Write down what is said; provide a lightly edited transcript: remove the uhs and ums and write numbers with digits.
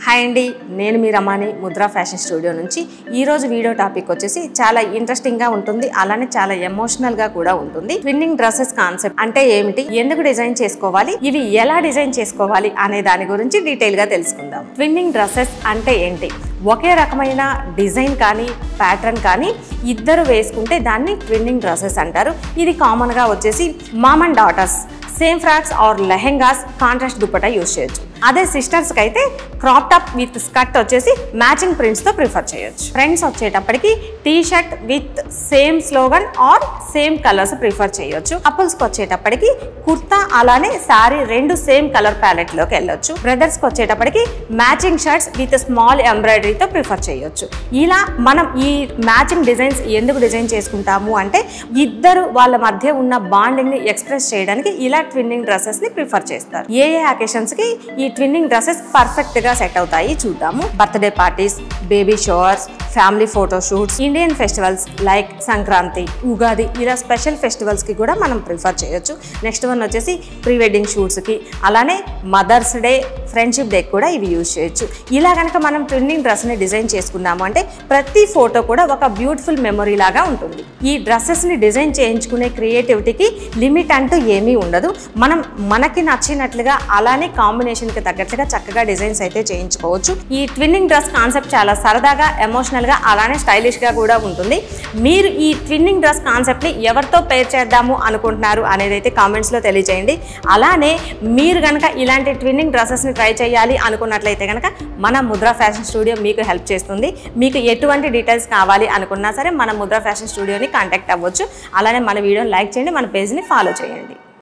Hi అండి, నేను మీ Ramani Mudra fashion studio నుంచి. ఈరోజు వీడియో టాపిక్ వచ్చేసి చాలా ఇంట్రెస్టింగ్గా ఉంటుంది, అలానే చాలా ఎమోషనల్గా కూడా ఉంటుంది. ట్విన్నింగ్ డ్రెస్సెస్ కాన్సెప్ట్ అంటే ఏమిటి, ఎందుకు డిజైన్ చేసుకోవాలి, ఇవి ఎలా డిజైన్ చేసుకోవాలి అనే దాని గురించి డీటెయిల్గా తెలుసుకుందాం. ట్విన్నింగ్ డ్రెస్సెస్ అంటే ఏంటి? ఒకే రకమైన డిజైన్ కానీ ప్యాటర్న్ కానీ ఇద్దరు వేసుకుంటే దాన్ని ట్విన్నింగ్ డ్రెస్సెస్ అంటారు. ఇది కామన్గా వచ్చేసి mom and daughters same frocks or lehengas contrast dupatta use చేయొచ్చు. అదే సిస్టర్స్కి అయితే క్రాప్ టాప్ విత్ స్కర్ట్ వచ్చేసి మ్యాచింగ్ ప్రింట్స్తో ప్రిఫర్ చేయొచ్చు. ఫ్రెండ్స్ వచ్చేటప్పటికి T shirt with same slogan or same colours prefer చేయొచ్చు. కపుల్స్కి వచ్చేటప్పటికి కుర్తా అలానే శారీ రెండు సేమ్ కలర్ ప్యాలెట్లోకి వెళ్ళొచ్చు. బ్రదర్స్కి వచ్చేటప్పటికి మ్యాచింగ్ షర్ట్స్ విత్ స్మాల్ ఎంబ్రాయిడరీతో ప్రిఫర్ చేయొచ్చు. ఇలా మనం ఈ మ్యాచింగ్ డిజైన్స్ ఎందుకు డిజైన్ చేసుకుంటాము అంటే ఇద్దరు వాళ్ళ మధ్య ఉన్న బాండింగ్ని ఎక్స్ప్రెస్ చేయడానికి ఇలా ట్విన్నింగ్ డ్రెస్సెస్ని ప్రిఫర్ చేస్తారు. ఏ అకేషన్స్కి ఈ ట్విన్నింగ్ డ్రెస్సెస్ పర్ఫెక్ట్గా సెట్ అవుతాయి చూద్దాము. Birthday parties, baby showers, family photo shoots, Indian festivals like Sankranti, Ugadi ఇలా స్పెషల్ ఫెస్టివల్స్కి కూడా మనం ప్రిఫర్ చేయొచ్చు. నెక్స్ట్ వన్ వచ్చేసి ప్రీ వెడ్డింగ్ షూట్స్కి, అలానే మదర్స్ డే, ఫ్రెండ్షిప్ డే కూడా ఇవి యూజ్ చేయొచ్చు. ఇలా కనుక మనం ట్విన్నింగ్ డ్రెస్ని డిజైన్ చేసుకున్నాము అంటే ప్రతి ఫోటో కూడా ఒక బ్యూటిఫుల్ మెమొరీ లాగా ఉంటుంది. ఈ డ్రెస్సెస్ని డిజైన్ చేయించుకునే క్రియేటివిటీకి లిమిట్ అంటూ ఏమీ ఉండదు. మనం మనకి నచ్చినట్లుగా అలానే కాంబినేషన్కి తగ్గట్లుగా చక్కగా డిజైన్స్ అయితే చేయించుకోవచ్చు. ఈ ట్విన్నింగ్ డ్రెస్ కాన్సెప్ట్ చాలా సరదాగా, ఎమోషనల్గా అలానే స్టైలిష్గా కూడా ఉంటుంది. మీరు ఈ ట్విన్నింగ్ డ్రెస్ కాన్సెప్ట్ని ఎవరితో పేర్ చేద్దాము అనుకుంటున్నారు అనేది అయితే కామెంట్స్లో తెలియజేయండి. అలానే మీరు కనుక ఇలాంటి ట్విన్నింగ్ డ్రెస్సెస్ని ట్రై చేయాలి అనుకున్నట్లయితే కనుక మన ముద్రా ఫ్యాషన్ స్టూడియో మీకు హెల్ప్ చేస్తుంది. మీకు ఎటువంటి డీటెయిల్స్ కావాలి అనుకున్నా సరే మన ముద్రా ఫ్యాషన్ స్టూడియోని కాంటాక్ట్ అవ్వచ్చు. అలానే మన వీడియోని లైక్ చేయండి, మన పేజ్ని ఫాలో చేయండి.